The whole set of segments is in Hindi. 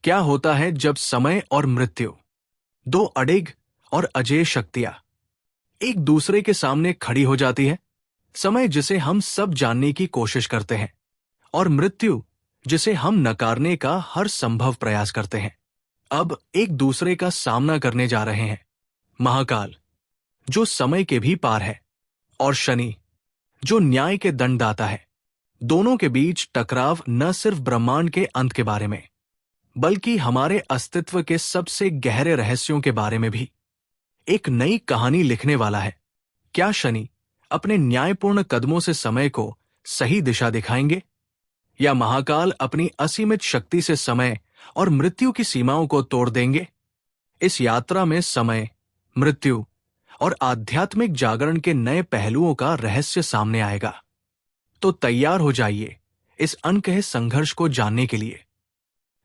क्या होता है जब समय और मृत्यु, दो अडिग और अजेय शक्तियां, एक दूसरे के सामने खड़ी हो जाती है? समय जिसे हम सब जानने की कोशिश करते हैं, और मृत्यु जिसे हम नकारने का हर संभव प्रयास करते हैं, अब एक दूसरे का सामना करने जा रहे हैं। महाकाल, जो समय के भी पार है, और शनि, जो न्याय के दंडदाता है। दोनों के बीच टकराव न सिर्फ ब्रह्मांड के अंत के बारे में, बल्कि हमारे अस्तित्व के सबसे गहरे रहस्यों के बारे में भी एक नई कहानी लिखने वाला है। क्या शनि अपने न्यायपूर्ण कदमों से समय को सही दिशा दिखाएंगे, या महाकाल अपनी असीमित शक्ति से समय और मृत्यु की सीमाओं को तोड़ देंगे? इस यात्रा में समय, मृत्यु और आध्यात्मिक जागरण के नए पहलुओं का रहस्य सामने आएगा। तो तैयार हो जाइए इस अनकहे संघर्ष को जानने के लिए,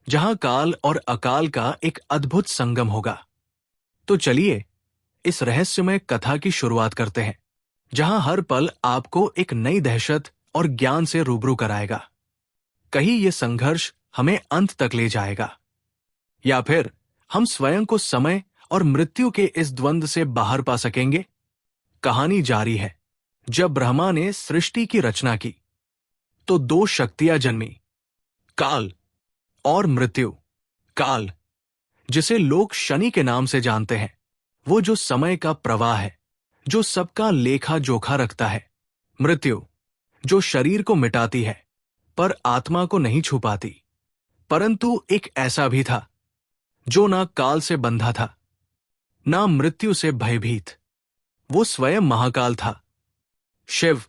जहां काल और अकाल का एक अद्भुत संगम होगा। तो चलिए इस रहस्यमय कथा की शुरुआत करते हैं, जहां हर पल आपको एक नई दहशत और ज्ञान से रूबरू कराएगा। कहीं ये संघर्ष हमें अंत तक ले जाएगा, या फिर हम स्वयं को समय और मृत्यु के इस द्वंद्व से बाहर पा सकेंगे। कहानी जारी है। जब ब्रह्मा ने सृष्टि की रचना की, तो दो शक्तियां जन्मी, काल और मृत्यु। काल, जिसे लोग शनि के नाम से जानते हैं, वो जो समय का प्रवाह है, जो सबका लेखा जोखा रखता है। मृत्यु, जो शरीर को मिटाती है पर आत्मा को नहीं छुपाती। परंतु एक ऐसा भी था जो ना काल से बंधा था, ना मृत्यु से भयभीत। वो स्वयं महाकाल था। शिव,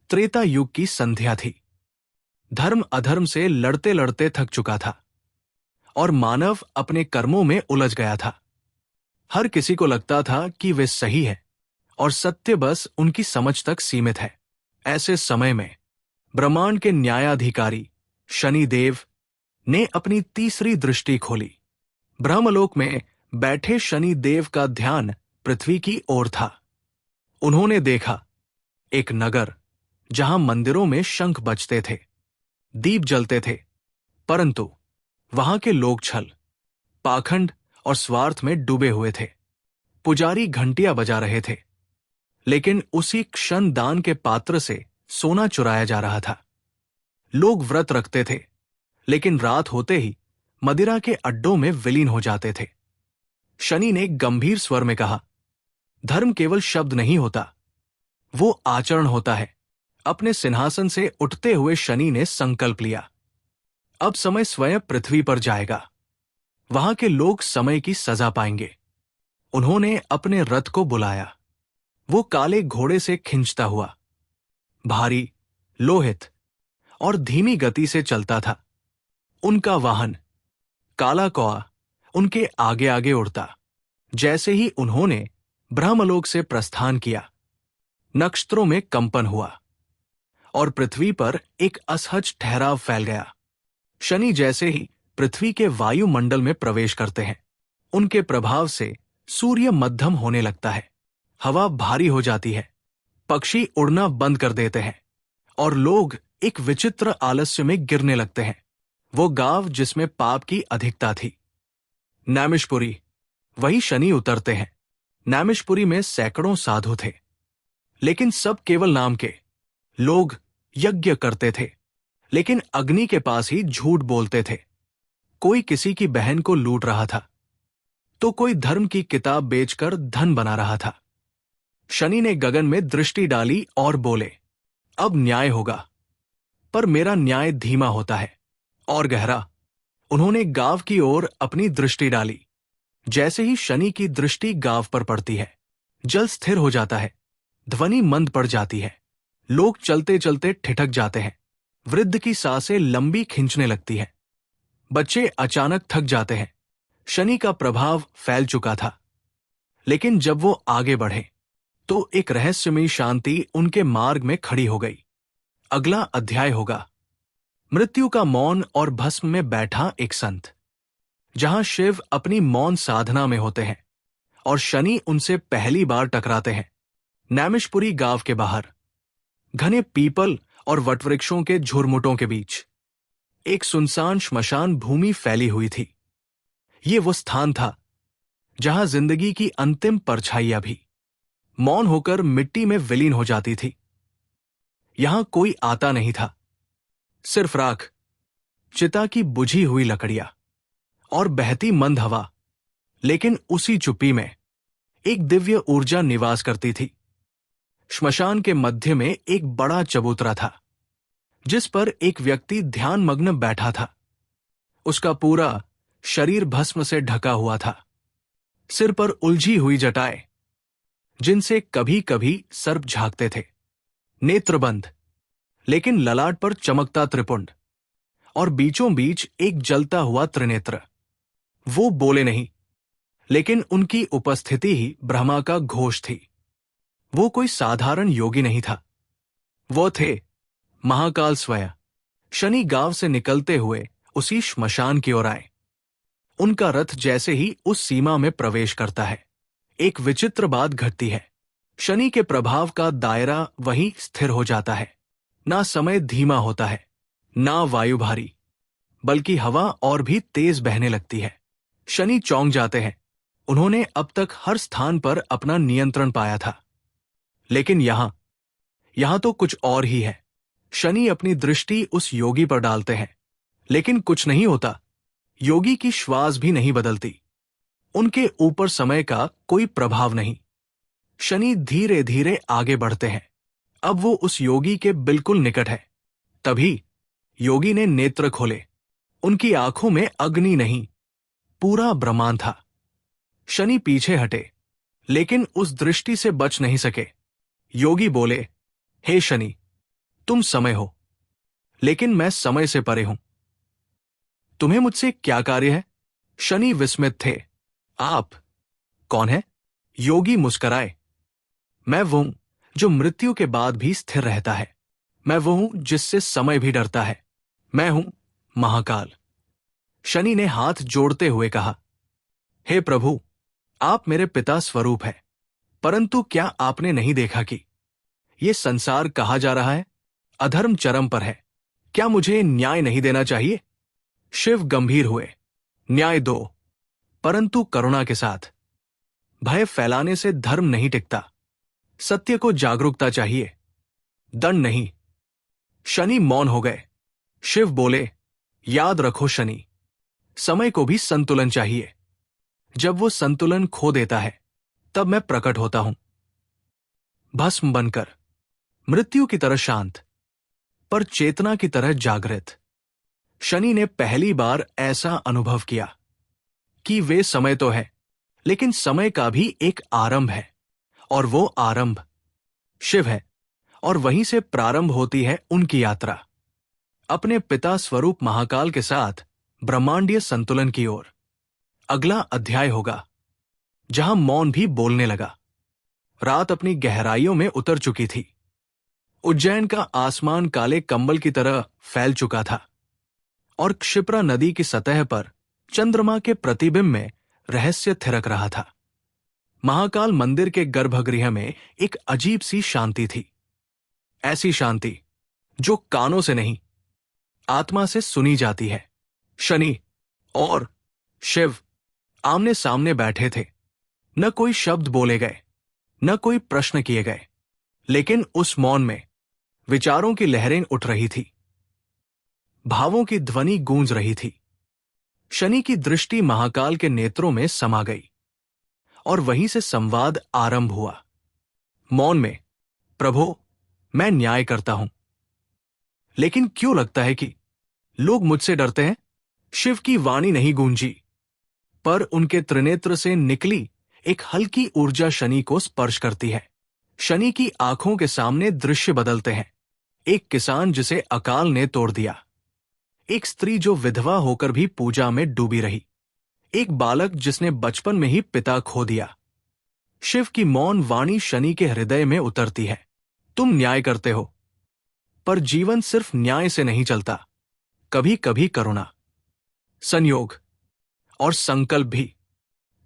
त्रेता युग की संध्या थी। धर्म अधर्म से लड़ते लड़ते थक चुका था, और मानव अपने कर्मों में उलझ गया था। हर किसी को लगता था कि वे सही है, और सत्य बस उनकी समझ तक सीमित है। ऐसे समय में ब्रह्मांड के न्यायाधिकारी शनिदेव ने अपनी तीसरी दृष्टि खोली। ब्रह्मलोक में बैठे शनिदेव का ध्यान पृथ्वी की ओर था। उन्होंने देखा एक नगर जहां मंदिरों में शंख बजते थे, दीप जलते थे, परंतु वहां के लोग छल, पाखंड और स्वार्थ में डूबे हुए थे। पुजारी घंटियां बजा रहे थे, लेकिन उसी क्षण दान के पात्र से सोना चुराया जा रहा था। लोग व्रत रखते थे, लेकिन रात होते ही मदिरा के अड्डों में विलीन हो जाते थे। शनि ने गंभीर स्वर में कहा, धर्म केवल शब्द नहीं होता, वो आचरण होता है। अपने सिंहासन से उठते हुए शनि ने संकल्प लिया, अब समय स्वयं पृथ्वी पर जाएगा। वहां के लोग समय की सजा पाएंगे। उन्होंने अपने रथ को बुलाया। वो काले घोड़े से खिंचता हुआ, भारी, लोहित और धीमी गति से चलता था। उनका वाहन, काला कौआ, उनके आगे आगे उड़ता। जैसे ही उन्होंने ब्रह्मलोक से प्रस्थान किया, नक्षत्रों में कंपन हुआ, और पृथ्वी पर एक असहज ठहराव फैल गया। शनि जैसे ही पृथ्वी के वायुमंडल में प्रवेश करते हैं, उनके प्रभाव से सूर्य मध्यम होने लगता है। हवा भारी हो जाती है, पक्षी उड़ना बंद कर देते हैं, और लोग एक विचित्र आलस्य में गिरने लगते हैं। वो गांव जिसमें पाप की अधिकता थी, नैमिषपुरी, वही शनि उतरते हैं। नैमिषपुरी में सैकड़ों साधु थे, लेकिन सब केवल नाम के। लोग यज्ञ करते थे, लेकिन अग्नि के पास ही झूठ बोलते थे। कोई किसी की बहन को लूट रहा था, तो कोई धर्म की किताब बेचकर धन बना रहा था। शनि ने गगन में दृष्टि डाली और बोले, अब न्याय होगा। पर मेरा न्याय धीमा होता है और गहरा। उन्होंने गांव की ओर अपनी दृष्टि डाली। जैसे ही शनि की दृष्टि गांव पर पड़ती है, जल स्थिर हो जाता है, ध्वनि मंद पड़ जाती है, लोग चलते चलते ठिठक जाते हैं, वृद्ध की सांसें लंबी खींचने लगती हैं, बच्चे अचानक थक जाते हैं। शनि का प्रभाव फैल चुका था, लेकिन जब वो आगे बढ़े तो एक रहस्यमयी शांति उनके मार्ग में खड़ी हो गई। अगला अध्याय होगा मृत्यु का मौन और भस्म में बैठा एक संत, जहां शिव अपनी मौन साधना में होते हैं और शनि उनसे पहली बार टकराते हैं। नैमिषपुरी गांव के बाहर, घने पीपल और वटवृक्षों के झुरमुटों के बीच, एक सुनसान श्मशान भूमि फैली हुई थी। ये वो स्थान था जहां जिंदगी की अंतिम परछाइयां भी मौन होकर मिट्टी में विलीन हो जाती थी। यहां कोई आता नहीं था, सिर्फ राख, चिता की बुझी हुई लकड़ियां और बहती मंद हवा। लेकिन उसी चुप्पी में एक दिव्य ऊर्जा निवास करती थी। श्मशान के मध्य में एक बड़ा चबूतरा था, जिस पर एक व्यक्ति ध्यानमग्न बैठा था। उसका पूरा शरीर भस्म से ढका हुआ था। सिर पर उलझी हुई जटाएं, जिनसे कभी कभी सर्प झांकते थे, नेत्र बंद, लेकिन ललाट पर चमकता त्रिपुंड, और बीचों बीच एक जलता हुआ त्रिनेत्र। वो बोले नहीं, लेकिन उनकी उपस्थिति ही ब्रह्मा का घोष थी। वो कोई साधारण योगी नहीं था, वो थे महाकाल स्वयं। शनि गांव से निकलते हुए उसी श्मशान की ओर आए। उनका रथ जैसे ही उस सीमा में प्रवेश करता है, एक विचित्र बात घटती है। शनि के प्रभाव का दायरा वहीं स्थिर हो जाता है। ना समय धीमा होता है, ना वायु भारी, बल्कि हवा और भी तेज बहने लगती है। शनि चौंक जाते हैं। उन्होंने अब तक हर स्थान पर अपना नियंत्रण पाया था, लेकिन यहां तो कुछ और ही है। शनि अपनी दृष्टि उस योगी पर डालते हैं, लेकिन कुछ नहीं होता। योगी की श्वास भी नहीं बदलती। उनके ऊपर समय का कोई प्रभाव नहीं। शनि धीरे धीरे आगे बढ़ते हैं। अब वो उस योगी के बिल्कुल निकट है। तभी योगी ने नेत्र खोले। उनकी आंखों में अग्नि नहीं, पूरा ब्रह्मांड था। शनि पीछे हटे, लेकिन उस दृष्टि से बच नहीं सके। योगी बोले, हे शनि, तुम समय हो, लेकिन मैं समय से परे हूं। तुम्हें मुझसे क्या कार्य है? शनि विस्मित थे। आप कौन है? योगी मुस्कराए। मैं वो हूं जो मृत्यु के बाद भी स्थिर रहता है। मैं वो हूं जिससे समय भी डरता है। मैं हूं महाकाल। शनि ने हाथ जोड़ते हुए कहा, हे प्रभु, आप मेरे पिता स्वरूप हैं, परंतु क्या आपने नहीं देखा कि ये संसार कहा जा रहा है, अधर्म चरम पर है। क्या मुझे न्याय नहीं देना चाहिए? शिव गंभीर हुए। न्याय दो, परंतु करुणा के साथ। भय फैलाने से धर्म नहीं टिकता। सत्य को जागरूकता चाहिए, दंड नहीं। शनि मौन हो गए। शिव बोले, याद रखो शनि, समय को भी संतुलन चाहिए। जब वो संतुलन खो देता है, तब मैं प्रकट होता हूं, भस्म बनकर, मृत्यु की तरह शांत, पर चेतना की तरह जागृत। शनि ने पहली बार ऐसा अनुभव किया कि वे समय तो है, लेकिन समय का भी एक आरंभ है, और वो आरंभ शिव है। और वहीं से प्रारंभ होती है उनकी यात्रा, अपने पिता स्वरूप महाकाल के साथ ब्रह्मांडीय संतुलन की ओर। अगला अध्याय होगा जहां मौन भी बोलने लगा। रात अपनी गहराइयों में उतर चुकी थी। उज्जैन का आसमान काले कंबल की तरह फैल चुका था, और क्षिप्रा नदी की सतह पर चंद्रमा के प्रतिबिंब में रहस्य थिरक रहा था। महाकाल मंदिर के गर्भगृह में एक अजीब सी शांति थी। ऐसी शांति जो कानों से नहीं, आत्मा से सुनी जाती है। शनि और शिव आमने सामने बैठे थे। न कोई शब्द बोले गए, न कोई प्रश्न किए गए, लेकिन उस मौन में विचारों की लहरें उठ रही थी, भावों की ध्वनि गूंज रही थी। शनि की दृष्टि महाकाल के नेत्रों में समा गई, और वहीं से संवाद आरंभ हुआ। मौन में, प्रभो, मैं न्याय करता हूं, लेकिन क्यों लगता है कि लोग मुझसे डरते हैं? शिव की वाणी नहीं गूंजी, पर उनके त्रिनेत्र से निकली एक हल्की ऊर्जा शनि को स्पर्श करती है। शनि की आंखों के सामने दृश्य बदलते हैं। एक किसान जिसे अकाल ने तोड़ दिया, एक स्त्री जो विधवा होकर भी पूजा में डूबी रही, एक बालक जिसने बचपन में ही पिता खो दिया। शिव की मौन वाणी शनि के हृदय में उतरती है। तुम न्याय करते हो, पर जीवन सिर्फ न्याय से नहीं चलता, कभी कभी करुणा, संयोग और संकल्प भी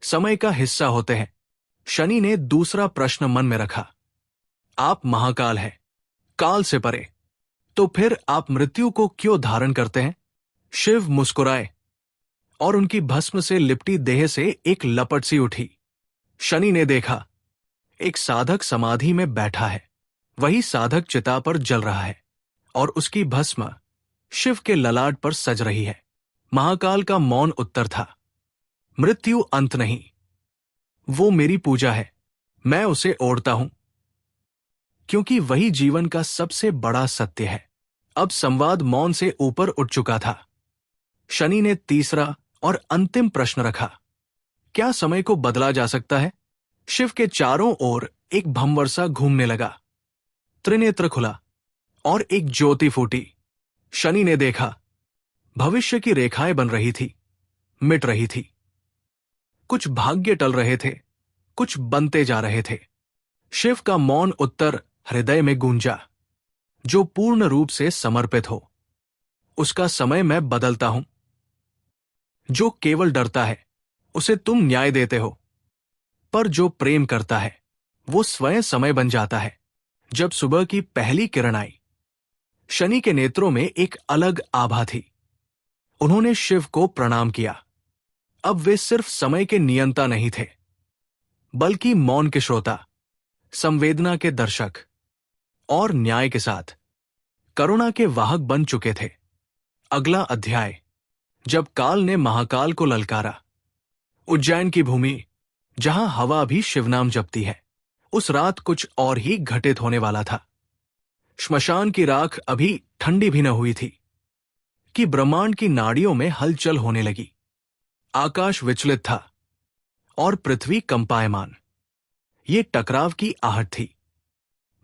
समय का हिस्सा होते हैं। शनि ने दूसरा प्रश्न मन में रखा, आप महाकाल हैं, काल से परे, तो फिर आप मृत्यु को क्यों धारण करते हैं? शिव मुस्कुराए, और उनकी भस्म से लिपटी देह से एक लपट सी उठी। शनि ने देखा, एक साधक समाधि में बैठा है। वही साधक चिता पर जल रहा है और उसकी भस्म शिव के ललाट पर सज रही है। महाकाल का मौन उत्तर था, मृत्यु अंत नहीं, वो मेरी पूजा है, मैं उसे ओढ़ता हूं, क्योंकि वही जीवन का सबसे बड़ा सत्य है। अब संवाद मौन से ऊपर उठ चुका था। शनि ने तीसरा और अंतिम प्रश्न रखा, क्या समय को बदला जा सकता है? शिव के चारों ओर एक भंवरसा घूमने लगा। त्रिनेत्र खुला और एक ज्योति फूटी। शनि ने देखा, भविष्य की रेखाएं बन रही थी, मिट रही थी। कुछ भाग्य टल रहे थे, कुछ बनते जा रहे थे। शिव का मौन उत्तर हृदय में गूंजा, जो पूर्ण रूप से समर्पित हो उसका समय मैं बदलता हूं। जो केवल डरता है उसे तुम न्याय देते हो, पर जो प्रेम करता है वो स्वयं समय बन जाता है। जब सुबह की पहली किरण आई, शनि के नेत्रों में एक अलग आभा थी। उन्होंने शिव को प्रणाम किया। अब वे सिर्फ समय के नियंता नहीं थे, बल्कि मौन के श्रोता, संवेदना के दर्शक और न्याय के साथ करुणा के वाहक बन चुके थे। अगला अध्याय, जब काल ने महाकाल को ललकारा। उज्जैन की भूमि, जहां हवा भी शिवनाम जपती है, उस रात कुछ और ही घटित होने वाला था। श्मशान की राख अभी ठंडी भी न हुई थी कि ब्रह्मांड की नाड़ियों में हलचल होने लगी। आकाश विचलित था और पृथ्वी कंपायमान। ये टकराव की आहट थी।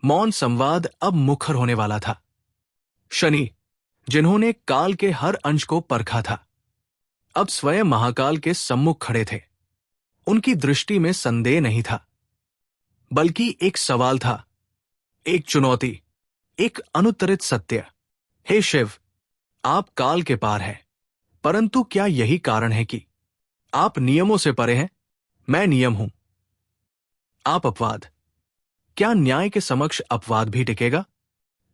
मौन संवाद अब मुखर होने वाला था। शनि, जिन्होंने काल के हर अंश को परखा था, अब स्वयं महाकाल के सम्मुख खड़े थे। उनकी दृष्टि में संदेह नहीं था, बल्कि एक सवाल था, एक चुनौती, एक अनुत्तरित सत्य। हे शिव, आप काल के पार हैं, परंतु क्या यही कारण है कि आप नियमों से परे हैं? मैं नियम हूं। आप अपवाद, क्या न्याय के समक्ष अपवाद भी टिकेगा?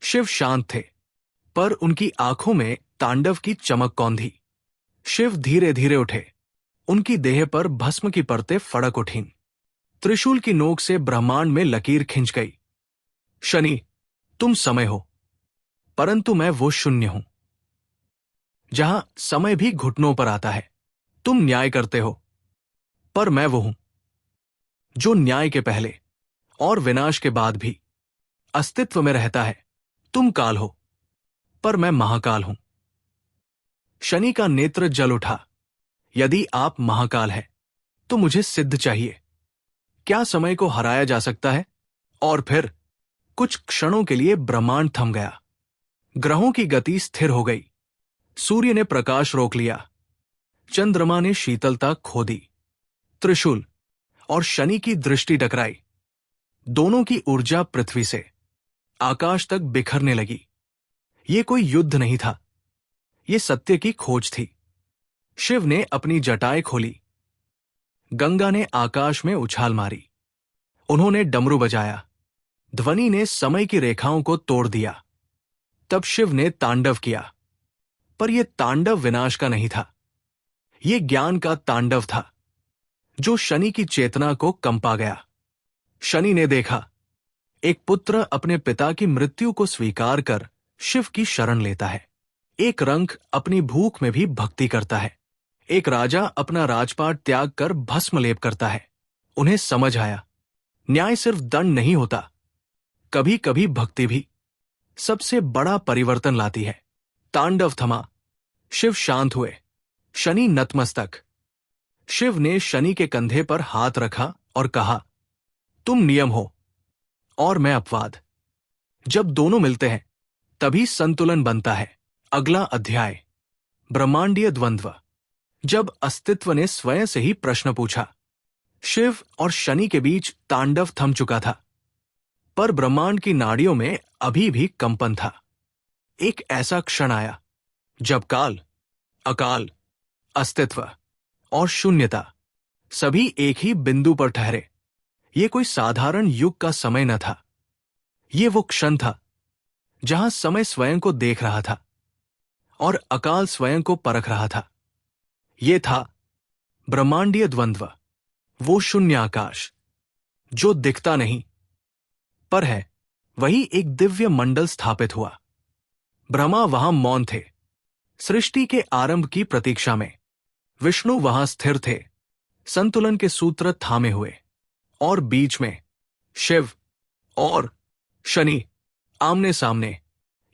शिव शांत थे, पर उनकी आंखों में तांडव की चमक कौंधी। शिव धीरे धीरे उठे। उनकी देह पर भस्म की परतें फड़क उठीं। त्रिशूल की नोक से ब्रह्मांड में लकीर खिंच गई। शनि, तुम समय हो, परंतु मैं वो शून्य हूं जहां समय भी घुटनों पर आता है। तुम न्याय करते हो, पर मैं वो हूं जो न्याय के पहले और विनाश के बाद भी अस्तित्व में रहता है। तुम काल हो, पर मैं महाकाल हूं। शनि का नेत्र जल उठा। यदि आप महाकाल हैं, तो मुझे सिद्ध चाहिए। क्या समय को हराया जा सकता है? और फिर कुछ क्षणों के लिए ब्रह्मांड थम गया। ग्रहों की गति स्थिर हो गई। सूर्य ने प्रकाश रोक लिया, चंद्रमा ने शीतलता खो दी। त्रिशूल और शनि की दृष्टि टकराई। दोनों की ऊर्जा पृथ्वी से आकाश तक बिखरने लगी। ये कोई युद्ध नहीं था, ये सत्य की खोज थी। शिव ने अपनी जटाएं खोली। गंगा ने आकाश में उछाल मारी। उन्होंने डमरू बजाया। ध्वनि ने समय की रेखाओं को तोड़ दिया। तब शिव ने तांडव किया, पर यह तांडव विनाश का नहीं था, यह ज्ञान का तांडव था, जो शनि की चेतना को कंपा गया। शनि ने देखा, एक पुत्र अपने पिता की मृत्यु को स्वीकार कर शिव की शरण लेता है। एक रंक अपनी भूख में भी भक्ति करता है। एक राजा अपना राजपाट त्याग कर भस्म लेप करता है। उन्हें समझ आया, न्याय सिर्फ दंड नहीं होता, कभी कभी भक्ति भी सबसे बड़ा परिवर्तन लाती है। तांडव थमा। शिव शांत हुए। शनि नतमस्तक। शिव ने शनि के कंधे पर हाथ रखा और कहा, तुम नियम हो और मैं अपवाद। जब दोनों मिलते हैं, तभी संतुलन बनता है। अगला अध्याय, ब्रह्मांडीय द्वंद्व। जब अस्तित्व ने स्वयं से ही प्रश्न पूछा। शिव और शनि के बीच तांडव थम चुका था, पर ब्रह्मांड की नाड़ियों में अभी भी कंपन था। एक ऐसा क्षण आया जब काल, अकाल, अस्तित्व और शून्यता सभी एक ही बिंदु पर ठहरे। ये कोई साधारण युग का समय न था, ये वो क्षण था जहां समय स्वयं को देख रहा था और अकाल स्वयं को परख रहा था। ये था ब्रह्मांडीय द्वंद्व, वो शून्य आकाश जो दिखता नहीं पर है। वही एक दिव्य मंडल स्थापित हुआ। ब्रह्मा वहां मौन थे, सृष्टि के आरंभ की प्रतीक्षा में। विष्णु वहां स्थिर थे, संतुलन के सूत्र थामे हुए। और बीच में शिव और शनि आमने सामने।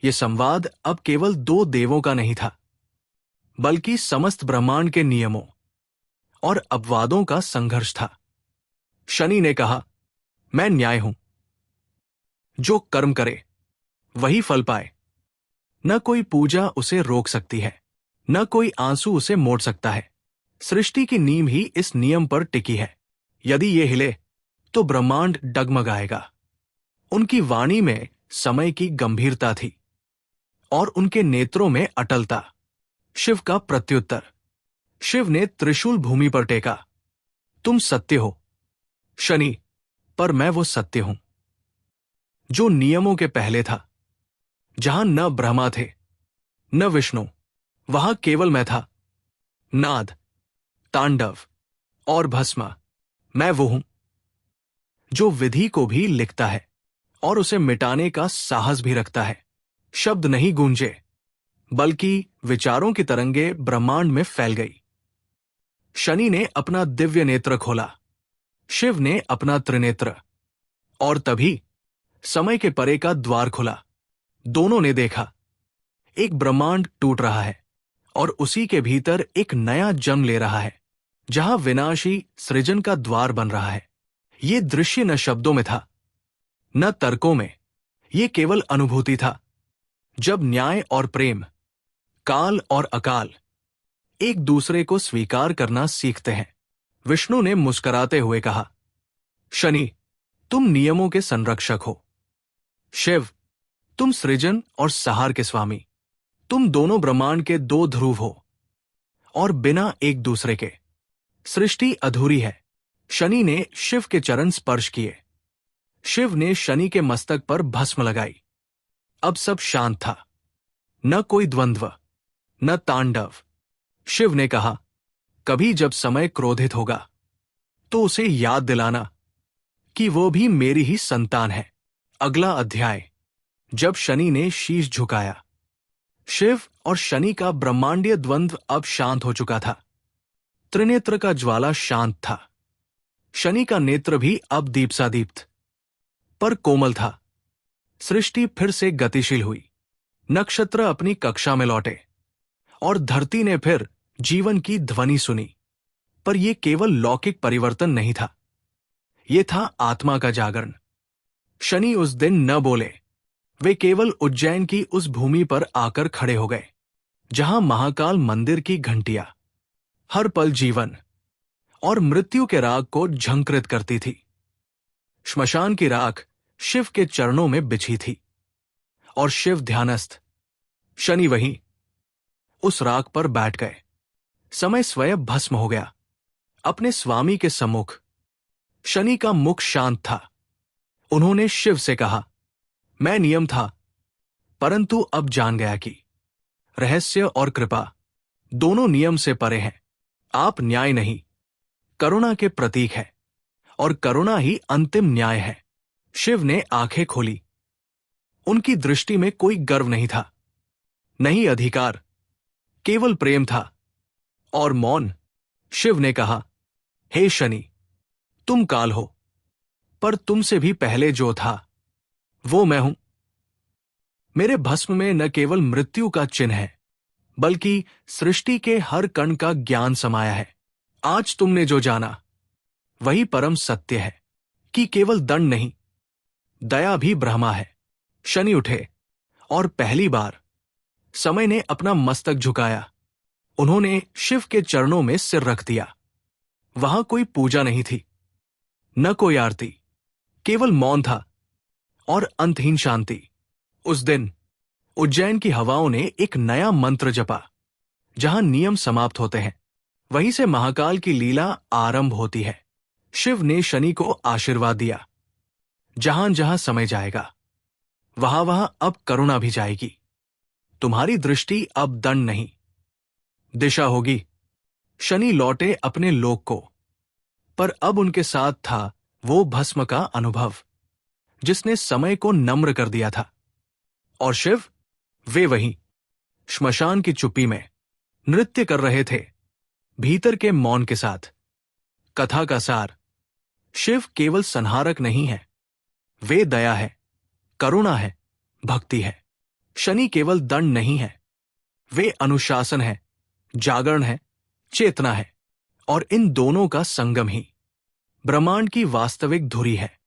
ये संवाद अब केवल दो देवों का नहीं था, बल्कि समस्त ब्रह्मांड के नियमों और अपवादों का संघर्ष था। शनि ने कहा, मैं न्याय हूं। जो कर्म करे वही फल पाए। न कोई पूजा उसे रोक सकती है, न कोई आंसू उसे मोड़ सकता है। सृष्टि की नींव ही इस नियम पर टिकी है। यदि ये हिले तो ब्रह्मांड डगमगाएगा। उनकी वाणी में समय की गंभीरता थी और उनके नेत्रों में अटलता। शिव का प्रत्युत्तर। शिव ने त्रिशूल भूमि पर टेका। तुम सत्य हो शनि, पर मैं वो सत्य हूं जो नियमों के पहले था। जहां न ब्रह्मा थे न विष्णु, वहां केवल मैं था। नाद, तांडव और भस्म, मैं वो हूं जो विधि को भी लिखता है और उसे मिटाने का साहस भी रखता है। शब्द नहीं गूंजे, बल्कि विचारों की तरंगे ब्रह्मांड में फैल गई। शनि ने अपना दिव्य नेत्र खोला, शिव ने अपना त्रिनेत्र, और तभी समय के परे का द्वार खुला। दोनों ने देखा, एक ब्रह्मांड टूट रहा है और उसी के भीतर एक नया जन्म ले रहा है, जहां विनाशी सृजन का द्वार बन रहा है। ये दृश्य न शब्दों में था, न तर्कों में, ये केवल अनुभूति था। जब न्याय और प्रेम, काल और अकाल एक दूसरे को स्वीकार करना सीखते हैं। विष्णु ने मुस्कुराते हुए कहा, शनि, तुम नियमों के संरक्षक हो। शिव, तुम सृजन और सहार के स्वामी। तुम दोनों ब्रह्मांड के दो ध्रुव हो और बिना एक दूसरे के सृष्टि अधूरी है। शनि ने शिव के चरण स्पर्श किए। शिव ने शनि के मस्तक पर भस्म लगाई। अब सब शांत था, न कोई द्वंद्व, न तांडव। शिव ने कहा, कभी जब समय क्रोधित होगा तो उसे याद दिलाना कि वो भी मेरी ही संतान है। अगला अध्याय। जब शनि ने शीश झुकाया। शिव और शनि का ब्रह्मांडीय द्वंद्व अब शांत हो चुका था। त्रिनेत्र का ज्वाला शांत था। शनि का नेत्र भी अब दीप्सादीप्त पर कोमल था। सृष्टि फिर से गतिशील हुई। नक्षत्र अपनी कक्षा में लौटे और धरती ने फिर जीवन की ध्वनि सुनी। पर यह केवल लौकिक परिवर्तन नहीं था, यह था आत्मा का जागरण। शनि उस दिन न बोले। वे केवल उज्जैन की उस भूमि पर आकर खड़े हो गए जहां महाकाल मंदिर की घंटियां हर पल जीवन और मृत्यु के राग को झंकृत करती थी। श्मशान की राख शिव के चरणों में बिछी थी और शिव ध्यानस्थ। शनि वहीं उस राख पर बैठ गए। समय स्वयं भस्म हो गया अपने स्वामी के सम्मुख। शनि का मुख शांत था। उन्होंने शिव से कहा, मैं नियम था, परंतु अब जान गया कि रहस्य और कृपा दोनों नियम से परे हैं। आप न्याय नहीं, करुणा के प्रतीक है और करुणा ही अंतिम न्याय है। शिव ने आंखें खोली। उनकी दृष्टि में कोई गर्व नहीं था, नहीं अधिकार, केवल प्रेम था और मौन। शिव ने कहा, हे शनि, तुम काल हो, पर तुमसे भी पहले जो था वो मैं हूं। मेरे भस्म में न केवल मृत्यु का चिन्ह है, बल्कि सृष्टि के हर कण का ज्ञान समाया है। आज तुमने जो जाना वही परम सत्य है कि केवल दंड नहीं, दया भी ब्रह्मा है। शनि उठे और पहली बार समय ने अपना मस्तक झुकाया। उन्होंने शिव के चरणों में सिर रख दिया। वहां कोई पूजा नहीं थी, न कोई आरती, केवल मौन था और अंतहीन शांति। उस दिन उज्जैन की हवाओं ने एक नया मंत्र जपा। जहां नियम समाप्त होते हैं, वहीं से महाकाल की लीला आरंभ होती है। शिव ने शनि को आशीर्वाद दिया, जहां जहां समय जाएगा वहां वहां अब करुणा भी जाएगी। तुम्हारी दृष्टि अब दंड नहीं, दिशा होगी। शनि लौटे अपने लोक को, पर अब उनके साथ था वो भस्म का अनुभव जिसने समय को नम्र कर दिया था। और शिव, वे वहीं श्मशान की चुप्पी में नृत्य कर रहे थे, भीतर के मौन के साथ। कथा का सार: शिव केवल संहारक नहीं है, वे दया है, करुणा है, भक्ति है। शनि केवल दंड नहीं है, वे अनुशासन है, जागरण है, चेतना है। और इन दोनों का संगम ही ब्रह्मांड की वास्तविक धुरी है।